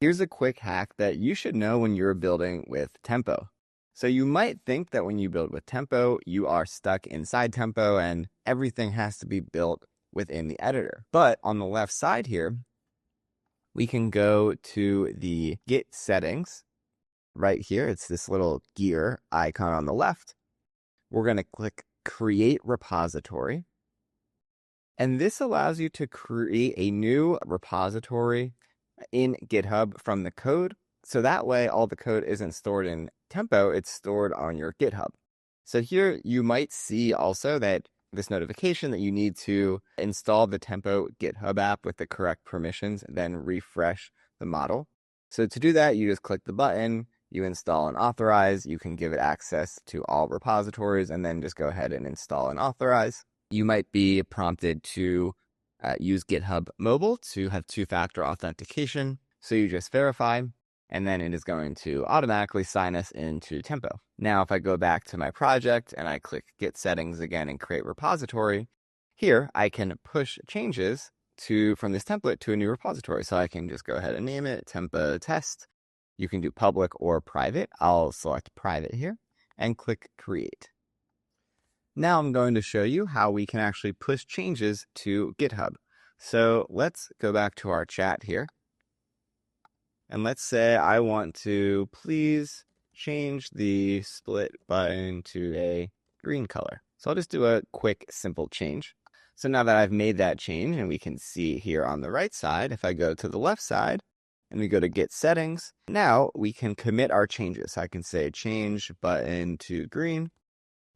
Here's a quick hack that you should know when you're building with Tempo. So you might think that when you build with Tempo, you are stuck inside Tempo and everything has to be built within the editor. But on the left side here, we can go to the Git settings right here. It's this little gear icon on the left. We're going to click Create Repository. And this allows you to create a new repository in GitHub from the code. So that way, all the code isn't stored in Tempo, it's stored on your GitHub. So here you might see also that this notification that you need to install the Tempo GitHub app with the correct permissions, then refresh the model. So to do that, you just click the button, you install and authorize, you can give it access to all repositories, and then just go ahead and install and authorize. You might be prompted to use GitHub Mobile to have two-factor authentication. So you just verify, and then it is going to automatically sign us into Tempo. Now, if I go back to my project and I click Git Settings again and Create Repository, here I can push changes from this template to a new repository. So I can just go ahead and name it Tempo Test. You can do public or private. I'll select private here and click Create. Now I'm going to show you how we can actually push changes to GitHub. So let's go back to our chat here. And let's say I want to please change the split button to a green color. So I'll just do a quick, simple change. So now that I've made that change, and we can see here on the right side, if I go to the left side and we go to Git Settings, now we can commit our changes. I can say change button to green.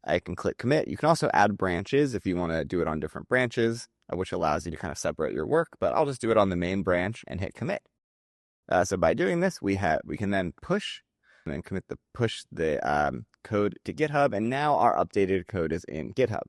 I can click commit. You can also add branches if you want to do it on different branches, which allows you to kind of separate your work, but I'll just do it on the main branch and hit commit. So by doing this, we can then push and then push the code to GitHub, and now our updated code is in GitHub.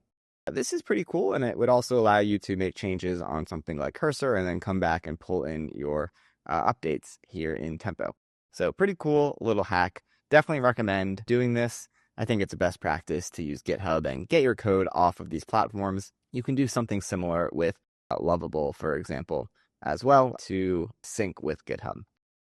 This is pretty cool, and it would also allow you to make changes on something like Cursor and then come back and pull in your updates here in Tempo. So pretty cool little hack. Definitely recommend doing this. I think it's a best practice to use GitHub and get your code off of these platforms. You can do something similar with Lovable, for example, as well to sync with GitHub.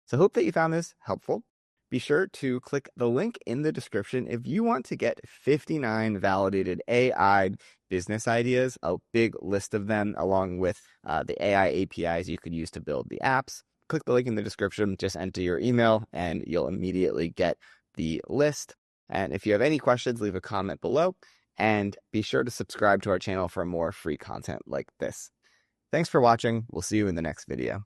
So hope that you found this helpful. Be sure to click the link in the description if you want to get 59 validated AI business ideas, a big list of them, along with the AI APIs you could use to build the apps. Click the link in the description, just enter your email, and you'll immediately get the list. And if you have any questions, leave a comment below, and be sure to subscribe to our channel for more free content like this. Thanks for watching. We'll see you in the next video.